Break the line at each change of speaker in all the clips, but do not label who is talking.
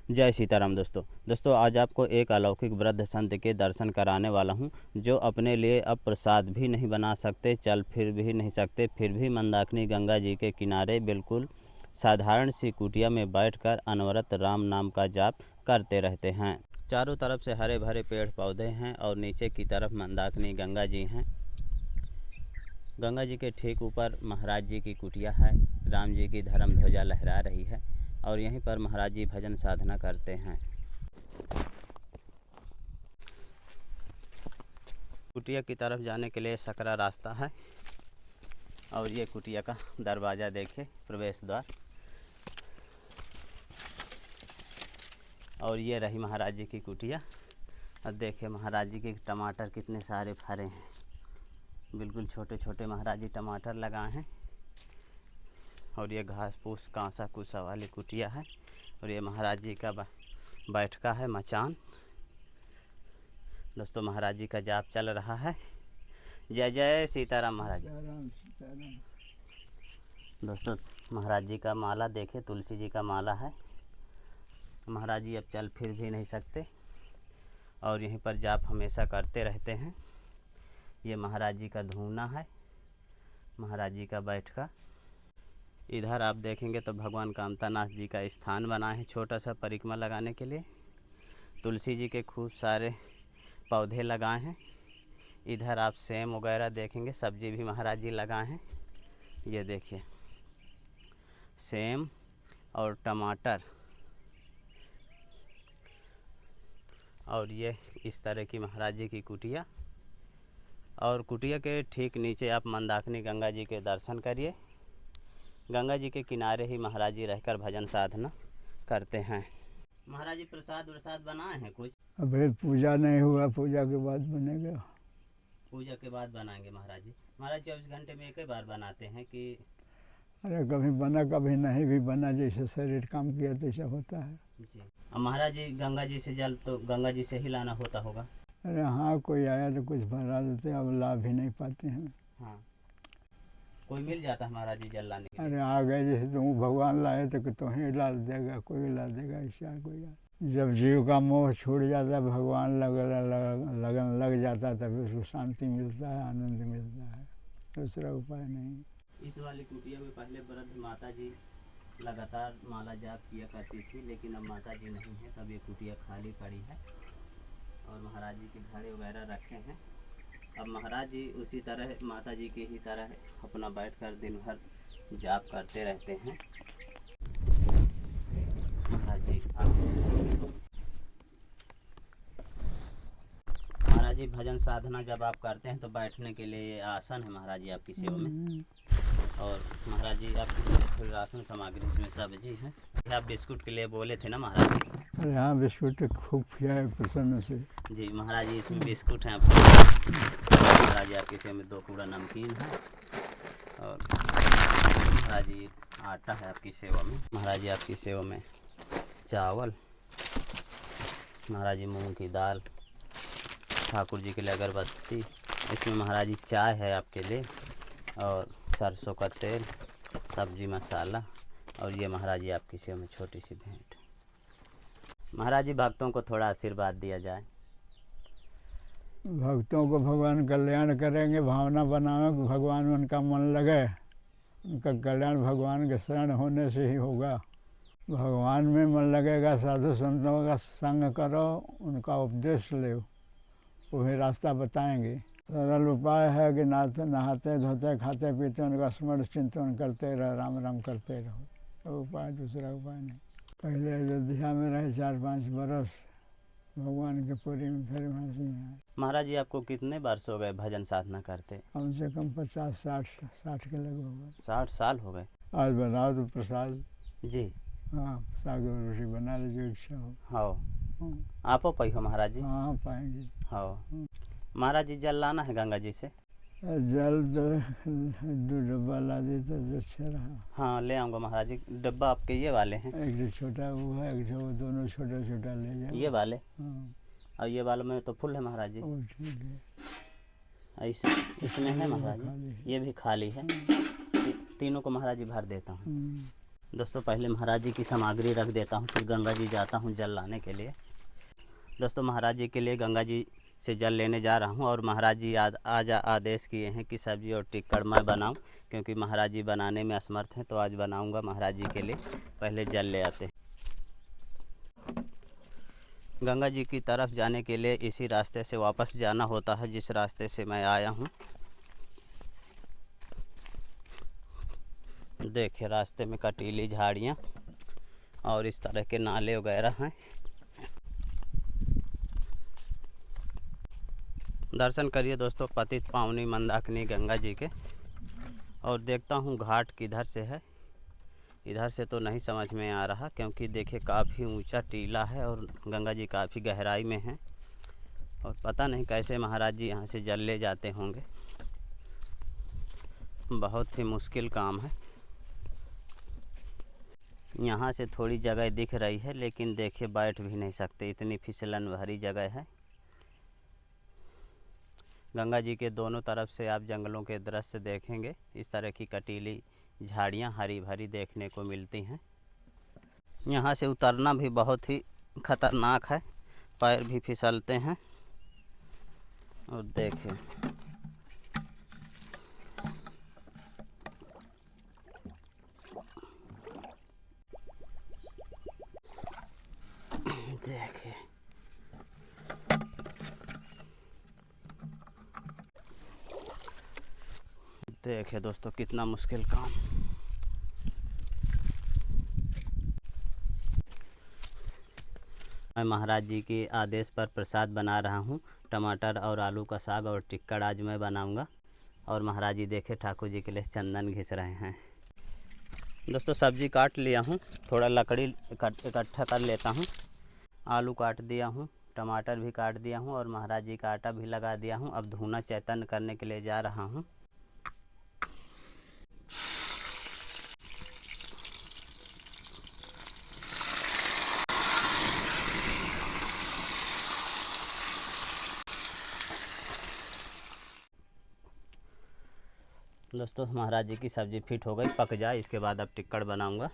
जय सीताराम दोस्तों आज आपको एक अलौकिक वृद्ध संत के दर्शन कराने वाला हूं, जो अपने लिए अब प्रसाद भी नहीं बना सकते, चल फिर भी नहीं सकते, फिर भी मंदाकिनी गंगा जी के किनारे बिल्कुल साधारण सी कुटिया में बैठकर अनवरत राम नाम का जाप करते रहते हैं। चारों तरफ से हरे भरे पेड़ पौधे हैं और नीचे की तरफ मंदाकिनी गंगा जी हैं। गंगा जी के ठीक ऊपर महाराज जी की कुटिया है। राम जी की धर्म ध्वजा लहरा रही है और यहीं पर महाराज जी भजन साधना करते हैं। कुटिया की तरफ जाने के लिए सकरा रास्ता है और ये कुटिया का दरवाज़ा देखिए, प्रवेश द्वार। और ये रही महाराज जी की कुटिया। अब देखिए महाराज जी के टमाटर कितने सारे फरे हैं, बिल्कुल छोटे छोटे महाराज जी टमाटर लगाए हैं। और ये घास फूस कांसा कुसा वाली कुटिया है और ये महाराज जी का बैठका है, मचान। दोस्तों महाराज जी का जाप चल रहा है। जय जय सीताराम महाराज। दोस्तों महाराज जी का माला देखे, तुलसी जी का माला है। महाराज जी अब चल फिर भी नहीं सकते और यहीं पर जाप हमेशा करते रहते हैं। ये महाराज जी का धूना है, महाराज जी का बैठका। इधर आप देखेंगे तो भगवान कामतानाथ जी का स्थान बना है, छोटा सा परिक्रमा लगाने के लिए। तुलसी जी के खूब सारे पौधे लगाए हैं। इधर आप सेम वगैरह देखेंगे, सब्जी भी महाराज जी लगाए हैं। ये देखिए सेम और टमाटर। और ये इस तरह की महाराज जी की कुटिया। और कुटिया के ठीक नीचे आप मंदाकिनी गंगा जी के दर्शन करिए। गंगा जी के किनारे ही महाराज जी रहकर भजन साधना करते हैं। महाराज जी प्रसाद वरसाद बनाए हैं कुछ?
अभी पूजा नहीं हुआ, पूजा के बाद बनेगा।
पूजा के बाद बनाएंगे महाराज जी। महाराज 24 घंटे में एक ही बार बनाते हैं कि?
अरे कभी बना कभी नहीं भी बना, जैसे शरीर काम किया तैसा होता है
जी। अब महाराज जी गंगा जी से जल तो गंगा जी से ही लाना होता होगा?
अरे हाँ, कोई आया तो कुछ भरा देते, अब ला भी नहीं पाते हैं।
हाँ, कोई मिल जाता है महाराज जी जल लाने के लिए?
अरे आ गए, जैसे तुम भगवान लाए तो तुम्हें ला देगा, कोई ला देगा, ऐसा कोई। जब जीव का मोह छूट जाता है, भगवान लगन लग जाता है, तभी उसको शांति मिलता है, आनंद मिलता है। दूसरा उपाय नहीं।
इस वाली कुटिया में पहले वृद्ध माता जी लगातार माला जाप किया करती थी, लेकिन अब माता जी नहीं है, तब ये कुटिया खाली पड़ी है और महाराज जी के घड़े वगैरह रखे हैं। अब महाराज जी उसी तरह माता जी की ही तरह अपना बैठकर दिन भर जाप करते रहते हैं। महाराज जी भजन साधना जब आप करते हैं तो बैठने के लिए आसन है महाराज जी आपकी सेवा में। और महाराज जी आपकी राशन सामग्री इसमें सब्जी है। आप बिस्कुट के लिए बोले थे ना महाराज जी?
अरे हाँ, बिस्कुट खूब खिया है प्रसन्न से
जी। महाराज जी इसमें बिस्कुट हैं आपके। महाराज जी आपकी सेवा में 2 कूड़ा नमकीन है और महाराज जी आटा है आपकी सेवा में। महाराज जी आपकी सेवा में चावल, महाराज जी मूंग की दाल, ठाकुर जी के लिए अगरबत्ती, इसमें महाराज जी चाय है आपके लिए और सरसों का तेल, सब्जी मसाला। और ये महाराज जी आपकी सेवा में छोटी सी भेंट। महाराज जी भक्तों को थोड़ा आशीर्वाद दिया जाए।
भक्तों को भगवान कल्याण करेंगे, भावना बनाओ कि भगवान में उनका मन लगे। उनका कल्याण भगवान के शरण होने से ही होगा। भगवान में मन लगेगा, साधु संतों का संग करो, उनका उपदेश लो, वही रास्ता बताएंगे। सरल उपाय है कि नहाते धोते खाते पीते उनका स्मरण चिंतन करते रहो, राम राम करते रहो। तो उपाय, दूसरा उपाय नहीं। पहले अयोध्या में रहे 4-5 बरस, भगवान के पुरी में, फिर वहाँ से यहाँ।
महाराज जी आपको कितने वर्ष हो गए भजन साधना करते?
कम से कम 50-60 के लगभग हो गए।
60 साल हो गए।
आज बनाओ तो प्रसाद
जी।
हाँ, साग और रोटी बना ले, जो इच्छा हो।
हाँ, आपो पाई हो महाराज जी?
हाँ पाएंगे।
हाँ महाराज जी जल लाना है गंगा जी से?
जल 2 डब्बा ला दे तो अच्छा रहा।
हाँ ले आऊँगा महाराज जी। डब्बा आपके ये वाले हैं?
एक जो छोटा वो है, एक जो दोनों छोटा छोटा ले जाओ।
ये वाले?
हाँ।
और ये वाले में तो फुल है महाराज जी?
वो ठीक है।
इसमें है महाराज जी? ये भी खाली है। तीनों को महाराज जी भर देता हूँ। दोस्तों पहले महाराज जी की सामग्री रख देता हूँ, फिर गंगा जी जाता हूँ जल लाने के लिए। दोस्तों महाराज जी के लिए गंगा जी से जल लेने जा रहा हूँ और महाराज जी आज आदेश किए हैं कि सब्जी और टिक्कड़ मैं बनाऊँ, क्योंकि महाराज जी बनाने में असमर्थ हैं, तो आज बनाऊँगा महाराज जी के लिए। पहले जल ले आते हैं। गंगा जी की तरफ जाने के लिए इसी रास्ते से वापस जाना होता है जिस रास्ते से मैं आया हूँ। देखिए रास्ते में कटीली झाड़ियाँ और इस तरह के नाले वगैरह हैं। दर्शन करिए दोस्तों पतित पावनी मंदाकिनी गंगा जी के। और देखता हूँ घाट किधर से है, इधर से तो नहीं समझ में आ रहा, क्योंकि देखिए काफ़ी ऊंचा टीला है और गंगा जी काफ़ी गहराई में हैं और पता नहीं कैसे महाराज जी यहाँ से जल ले जाते होंगे। बहुत ही मुश्किल काम है। यहाँ से थोड़ी जगह दिख रही है, लेकिन देखिए बैठ भी नहीं सकते, इतनी फिसलन भरी जगह है। गंगा जी के दोनों तरफ से आप जंगलों के दृश्य देखेंगे, इस तरह की कटीली झाड़ियाँ हरी भरी देखने को मिलती हैं। यहाँ से उतरना भी बहुत ही खतरनाक है, पैर भी फिसलते हैं। और देखिए देखिए देखिए दोस्तों कितना मुश्किल काम। मैं महाराज जी के आदेश पर प्रसाद बना रहा हूँ। टमाटर और आलू का साग और टिक्कड़ आज मैं बनाऊँगा। और महाराज जी देखे ठाकुर जी के लिए चंदन घिस रहे हैं। दोस्तों सब्जी काट लिया हूँ, थोड़ा लकड़ी इकट्ठा कर लेता हूँ। आलू काट दिया हूँ, टमाटर भी काट दिया हूँ और महाराज जी का आटा भी लगा दिया हूँ। अब धुना चैतन्य करने के लिए जा रहा हूँ। दोस्तों महाराज जी की सब्ज़ी फिट हो गई, पक जाए इसके बाद अब टिक्कड़ बनाऊंगा।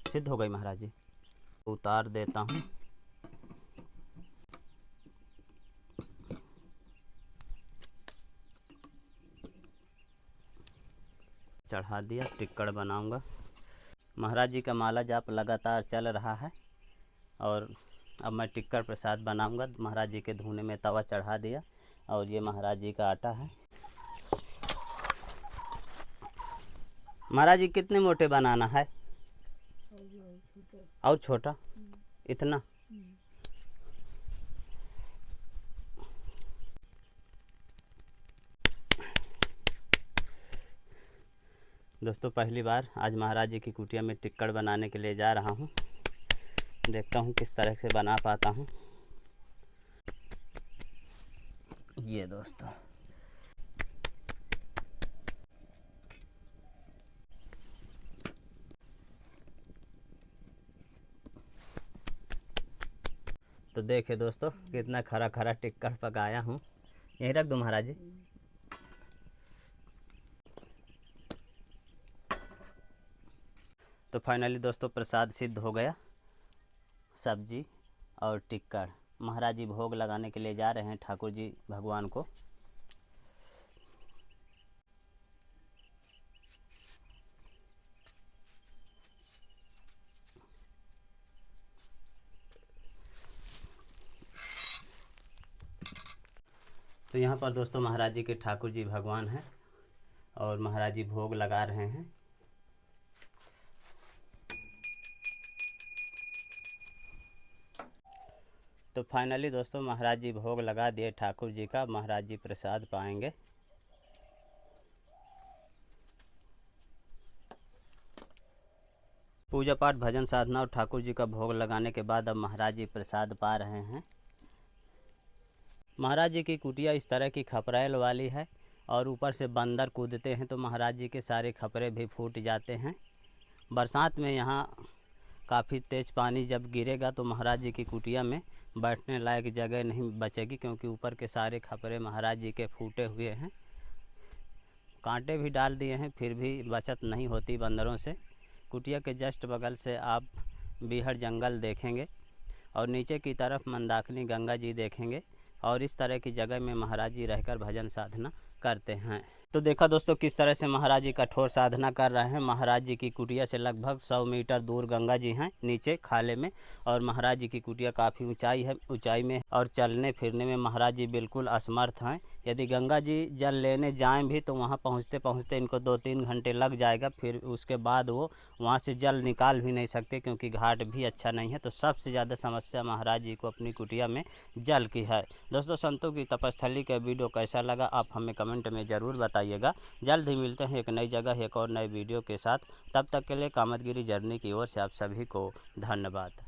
सिद्ध हो गई महाराज जी, उतार देता हूँ। चढ़ा दिया, टिक्कड़ बनाऊंगा। महाराज जी का माला जाप लगातार चल रहा है और अब मैं टिक्कड़ प्रसाद बनाऊंगा। महाराज जी के धुने में तवा चढ़ा दिया और ये महाराज जी का आटा है। महाराज जी कितने मोटे बनाना है और छोटा इतना? दोस्तों पहली बार आज महाराज जी की कुटिया में टिक्कड़ बनाने के लिए जा रहा हूँ। देखता हूँ किस तरह से बना पाता हूँ। ये दोस्तों तो देखिए दोस्तों कितना खरा खरा टिक्कड़ पकाया हूँ। यहीं रख दूँ महाराज जी? तो फाइनली दोस्तों प्रसाद सिद्ध हो गया, सब्जी और टिक्कड़। महाराज जी भोग लगाने के लिए जा रहे हैं ठाकुर जी भगवान को। तो यहाँ पर दोस्तों महाराज जी के ठाकुर जी भगवान हैं और महाराज जी भोग लगा रहे हैं। तो फाइनली दोस्तों महाराज जी भोग लगा दिए ठाकुर जी का। महाराज जी प्रसाद पाएंगे। पूजा पाठ भजन साधना और ठाकुर जी का भोग लगाने के बाद अब महाराज जी प्रसाद पा रहे हैं। महाराज जी की कुटिया इस तरह की खपरेल वाली है और ऊपर से बंदर कूदते हैं तो महाराज जी के सारे खपरे भी फूट जाते हैं। बरसात में यहाँ काफ़ी तेज़ पानी जब गिरेगा तो महाराज जी की कुटिया में बैठने लायक जगह नहीं बचेगी, क्योंकि ऊपर के सारे खपरे महाराज जी के फूटे हुए हैं। कांटे भी डाल दिए हैं फिर भी बचत नहीं होती बंदरों से। कुटिया के जस्ट बगल से आप बीहड़ जंगल देखेंगे और नीचे की तरफ मंदाकिनी गंगा जी देखेंगे और इस तरह की जगह में महाराज जी रहकर भजन साधना करते हैं। तो देखा दोस्तों किस तरह से महाराज जी कठोर साधना कर रहे हैं। महाराज जी की कुटिया से लगभग 100 मीटर दूर गंगा जी हैं नीचे खाले में, और महाराज जी की कुटिया काफ़ी ऊंचाई में और चलने फिरने में महाराज जी बिल्कुल असमर्थ हैं। यदि गंगा जी जल लेने जाएं भी तो वहां पहुंचते पहुंचते इनको 2-3 घंटे लग जाएगा, फिर उसके बाद वो वहां से जल निकाल भी नहीं सकते क्योंकि घाट भी अच्छा नहीं है। तो सबसे ज़्यादा समस्या महाराज जी को अपनी कुटिया में जल की है। दोस्तों संतों की तपस्थली का वीडियो कैसा लगा आप हमें कमेंट में ज़रूर बताइएगा। जल्द ही मिलते हैं एक नई जगह एक और नए वीडियो के साथ। तब तक के लिए कामतगिरी जर्नी की ओर से आप सभी को धन्यवाद।